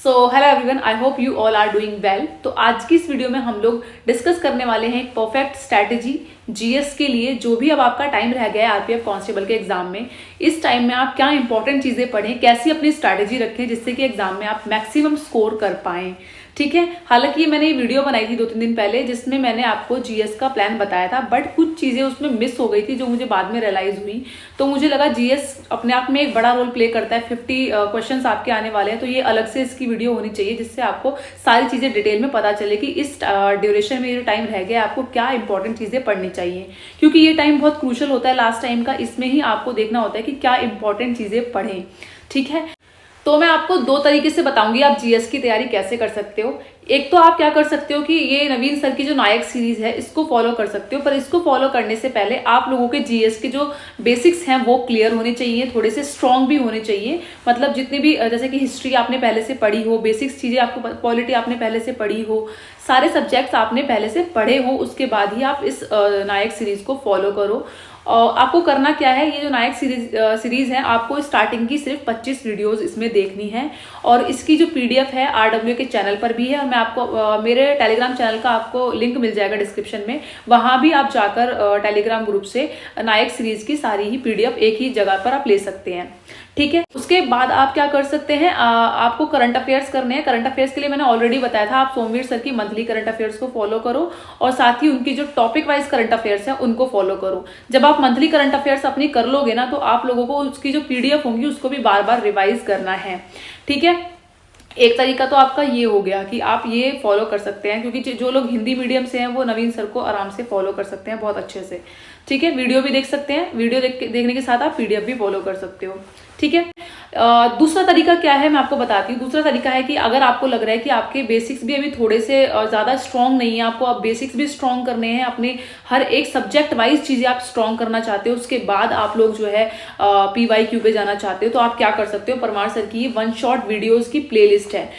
So hello everyone, I hope you all are doing well. तो आज की इस वीडियो में हम लोग डिस्कस करने वाले हैं एक परफेक्ट स्ट्रैटेजी जीएस के लिए। जो भी अब आपका टाइम रह गया है आरपीएफ कांस्टेबल के एग्जाम में, इस टाइम में आप क्या इंपॉर्टेंट चीजें पढ़ें, कैसी अपनी स्ट्रैटेजी रखें जिससे कि एग्जाम में आप मैक्सिमम स्कोर कर पाएं। ठीक है, हालांकि मैंने ये वीडियो बनाई थी 2-3 दिन पहले जिसमें मैंने आपको जीएस का प्लान बताया था, बट कुछ चीजें उसमें मिस हो गई थी जो मुझे बाद में रियलाइज हुई। तो मुझे लगा जीएस अपने आप में एक बड़ा रोल प्ले करता है। 50 क्वेश्चंस आपके आने वाले हैं, तो ये अलग से इसकी वीडियो होनी चाहिए जिससे आपको सारी चीजें डिटेल में पता चले कि इस ड्यूरेशन में जो टाइम रह गया आपको क्या इंपॉर्टेंट चीजें पढ़नी चाहिए, क्योंकि ये टाइम बहुत क्रूशल होता है लास्ट टाइम का। इसमें ही आपको देखना होता है कि क्या इंपॉर्टेंट चीजें पढ़ें। ठीक है, तो मैं आपको 2 तरीके से बताऊंगी आप जीएस की तैयारी कैसे कर सकते हो। एक तो आप क्या कर सकते हो कि ये नवीन सर की जो नायक सीरीज है इसको फॉलो कर सकते हो, पर इसको फॉलो करने से पहले आप लोगों के जीएस के जो बेसिक्स हैं वो क्लियर होने चाहिए, थोड़े से स्ट्रांग भी होने चाहिए। मतलब जितने भी, जैसे कि हिस्ट्री आपने पहले से पढ़ी हो, बेसिक्स चीजें आपको, पॉलिटी आपने पहले से पढ़ी हो, सारे सब्जेक्ट्स आपने पहले से पढ़े हो, उसके बाद ही आप इस नायक सीरीज को फॉलो करो। और आपको करना क्या है, ये जो नायक सीरीज है आपको स्टार्टिंग की सिर्फ 25 वीडियोस इसमें देखनी है, और इसकी जो पीडीएफ है आरडब्ल्यू के चैनल पर भी है, और मैं आपको मेरे टेलीग्राम चैनल का आपको लिंक मिल जाएगा डिस्क्रिप्शन में। वहां भी आप जाकर टेलीग्राम ग्रुप से नायक सीरीज की सारी ही पीडीएफ एक ही जगह पर आप ले सकते हैं। ठीक है, उसके बाद आप क्या कर सकते हैं, आपको करंट अफेयर्स करने हैं। करंट अफेयर्स के लिए मैंने ऑलरेडी बताया था, आप सोमवीर सर की मंथली करंट अफेयर्स को फॉलो करो, और साथ ही उनकी जो टॉपिक वाइज करंट अफेयर्स है उनको फॉलो करो। जब आप मंथली करंट अफेयर्स अपनी कर लोगे ना, तो आप लोगों को उसकी जो पीडीएफ होंगी उसको भी बार बार रिवाइज करना है। ठीक है, एक तरीका तो आपका ये हो गया कि आप ये फॉलो कर सकते हैं, क्योंकि जो लोग हिंदी मीडियम से हैं वो नवीन सर को आराम से फॉलो कर सकते हैं बहुत अच्छे से। ठीक है, वीडियो भी देख सकते हैं, वीडियो देखने के साथ आप पीडीएफ भी फॉलो कर सकते हो। ठीक है, दूसरा तरीका क्या है मैं आपको बताती हूँ। दूसरा तरीका है कि अगर आपको लग रहा है कि आपके बेसिक्स भी अभी थोड़े से ज्यादा स्ट्रांग नहीं है, आपको अब बेसिक्स भी स्ट्रांग करने हैं, अपने हर एक सब्जेक्ट वाइज चीजें आप स्ट्रांग करना चाहते हो, उसके बाद आप लोग जो है PYQ पे जाना चाहते हो, तो आप क्या कर सकते हो, परमार सर की 1 शॉट वीडियोज की प्लेलिस्ट है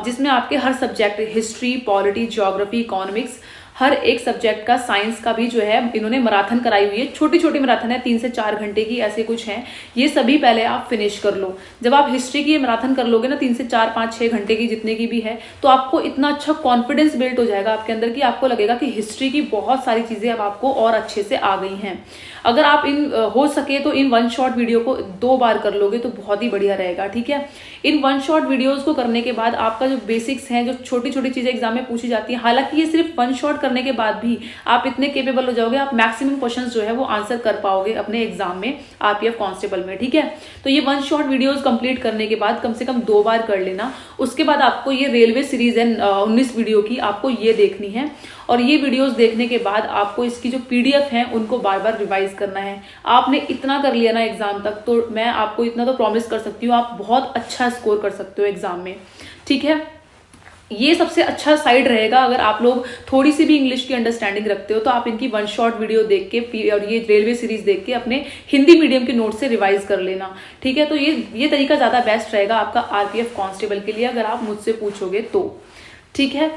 जिसमें आपके हर subject, history, polity, geography, economics, हर एक सब्जेक्ट का, साइंस का भी जो है इन्होंने मैराथन कराई हुई है। छोटी छोटी मैराथन है, 3 से 4 घंटे की, ऐसे कुछ हैं। ये सभी पहले आप फिनिश कर लो। जब आप हिस्ट्री की मैराथन कर लोगे ना, 3 से 4, 5, 6 घंटे की, जितने की भी है, तो आपको इतना अच्छा कॉन्फिडेंस बिल्ड हो जाएगा आपके अंदर कि आपको लगेगा कि हिस्ट्री की बहुत सारी चीजें अब आपको और अच्छे से आ गई हैं। अगर आप हो सके तो इन 1 शॉट वीडियो को 2 बार कर लोगे तो बहुत ही बढ़िया रहेगा। ठीक है, इन 1 शॉट वीडियोस को करने के बाद आपका जो बेसिक्स हैं, जो छोटी छोटी चीजें एग्जाम में पूछी जाती है, हालांकि ये सिर्फ 1 शॉट करने के बाद भी आप इतने केपेबल हो जाओगे, आप मैक्सिमम क्वेश्चंस जो है वो आंसर कर पाओगे अपने एग्जाम में आरपीएफ कांस्टेबल में। ठीक है, तो ये 1 शॉट वीडियोस कंप्लीट करने के बाद कम से कम 2 बार कर लेना। उसके बाद आपको ये रेलवे सीरीज है 19 वीडियो की, आपको ये देखनी है, और ये वीडियोस देखने के बाद आपको इसकी जो पीडीएफ है उनको बार बार रिवाइज करना है। आपने इतना कर लिया ना एग्जाम तक, तो मैं आपको इतना तो प्रॉमिस कर सकती हूँ, आप बहुत अच्छा स्कोर कर सकते हो एग्जाम में। ठीक है, ये सबसे अच्छा साइड रहेगा। अगर आप लोग थोड़ी सी भी इंग्लिश की अंडरस्टैंडिंग रखते हो तो आप इनकी 1 शॉट वीडियो देख के और ये रेलवे सीरीज देख के अपने हिंदी मीडियम के नोट से रिवाइज कर लेना। ठीक है, तो ये तरीका ज्यादा बेस्ट रहेगा आपका आरपीएफ कांस्टेबल के लिए, अगर आप मुझसे पूछोगे तो। ठीक है,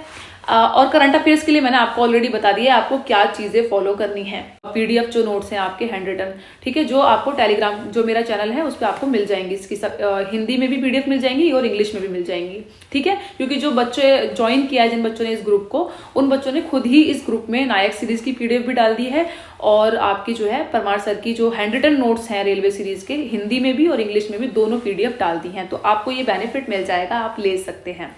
और करंट अफेयर्स के लिए मैंने आपको ऑलरेडी बता दिया है आपको क्या चीजें फॉलो करनी है। पीडीएफ जो नोट्स हैं आपके हैंड रिटन, ठीक है, जो आपको टेलीग्राम, जो मेरा चैनल है उस पर आपको मिल जाएंगी। इसकी हिंदी में भी पीडीएफ मिल जाएंगी और इंग्लिश में भी मिल जाएंगी। ठीक है, क्योंकि जो बच्चे ज्वाइन किया है, जिन बच्चों ने इस ग्रुप को, उन बच्चों ने खुद ही इस ग्रुप में नायक सीरीज की पीडीएफ भी डाल दी है, और आपकी जो है परमार सर की जो हैंड रिटन नोट्स हैं रेलवे सीरीज के, हिंदी में भी और इंग्लिश में भी दोनों पीडीएफ डाल दी हैं। तो आपको ये बेनिफिट मिल जाएगा, आप ले सकते हैं।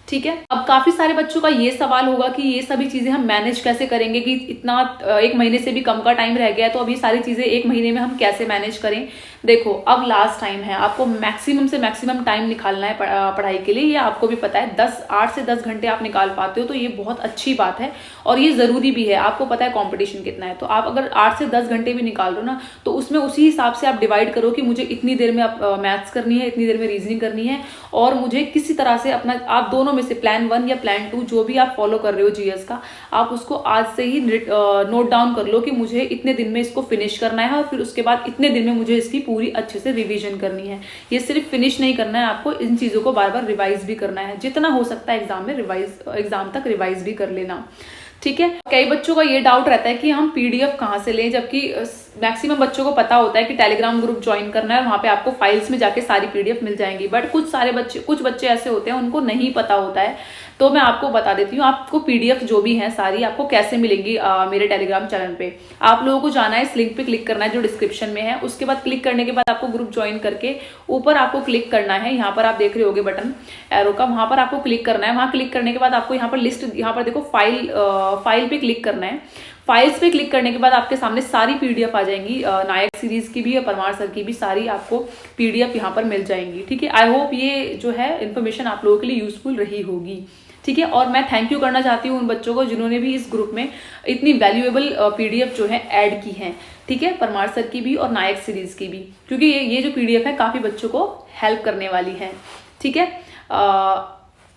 ठीक है, अब काफी सारे बच्चों का ये सवाल होगा कि ये सभी चीजें हम मैनेज कैसे करेंगे, कि इतना 1 महीने से भी कम का टाइम रह गया है, तो अब ये सारी चीजें 1 महीने में हम कैसे मैनेज करें। देखो, अब लास्ट टाइम है, आपको मैक्सिमम से मैक्सिमम टाइम निकालना है पढ़ाई के लिए। ये आपको भी पता है, 8 से 10 घंटे आप निकाल पाते हो तो ये बहुत अच्छी बात है, और ये जरूरी भी है। आपको पता है कॉम्पिटिशन कितना है, तो आप अगर 8 से 10 घंटे भी निकाल लो ना, तो उसमें उसी हिसाब से आप डिवाइड करो कि मुझे इतनी देर में मैथ्स करनी है, इतनी देर में रीजनिंग करनी है, और मुझे किसी तरह से अपना, आप दोनों में से प्लान 1 या प्लान 2 जो भी आप फॉलो कर रहे हो जीएस का, आप उसको आज से ही नोट डाउन कर लो कि मुझे इतने दिन में इसको फिनिश करना है, और फिर उसके बाद इतने दिन में मुझे इसकी पूरी अच्छे से रिवीजन करनी है। ये सिर्फ फिनिश नहीं करना है, आपको इन चीजों को बार बार रिवाइज भी करना है। जितना हो सकता है एग्जाम में एग्जाम तक रिवाइज भी कर लेना। ठीक है। कई बच्चों का ये डाउट रहता है कि हम पीडीएफ कहाँ से लें, जबकि मैक्सिमम बच्चों को पता होता है कि टेलीग्राम ग्रुप ज्वाइन करना है और वहाँ पे आपको फाइल्स में जाके सारी पीडीएफ मिल जाएंगी। बट कुछ बच्चे ऐसे होते हैं उनको नहीं पता होता है, तो मैं आपको बता देती हूँ आपको पीडीएफ जो भी है सारी आपको कैसे मिलेंगी मेरे टेलीग्राम चैनल पे। आप लोगों को जाना है, इस लिंक पे क्लिक करना है जो डिस्क्रिप्शन में है। उसके बाद क्लिक करने के बाद आपको ग्रुप ज्वाइन करके ऊपर आपको क्लिक करना है, यहाँ पर आप देख रहे होगे बटन एरो का, वहां पर आपको क्लिक करना है। वहां क्लिक करने के बाद आपको यहाँ पर लिस्ट, यहाँ पर देखो फाइल पे क्लिक करना है। फाइल्स पे क्लिक करने के बाद आपके सामने सारी पीडीएफ आ जाएंगी, नायक सीरीज की भी और परमार सर की भी सारी आपको पीडीएफ यहाँ पर मिल जाएंगी। ठीक है, आई होप ये जो है इन्फॉर्मेशन आप लोगों के लिए यूजफुल रही होगी। ठीक है, और मैं थैंक यू करना चाहती हूँ उन बच्चों को जिन्होंने भी इस ग्रुप में इतनी वैल्यूएबल पीडीएफ जो है ऐड की है। ठीक है, परमार सर की भी और नायक सीरीज की भी, क्योंकि ये जो पीडीएफ है काफी बच्चों को हेल्प करने वाली है। ठीक है,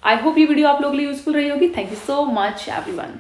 आई होप ये वीडियो आप लोगों के लिए यूजफुल रही होगी। Thank you so much everyone.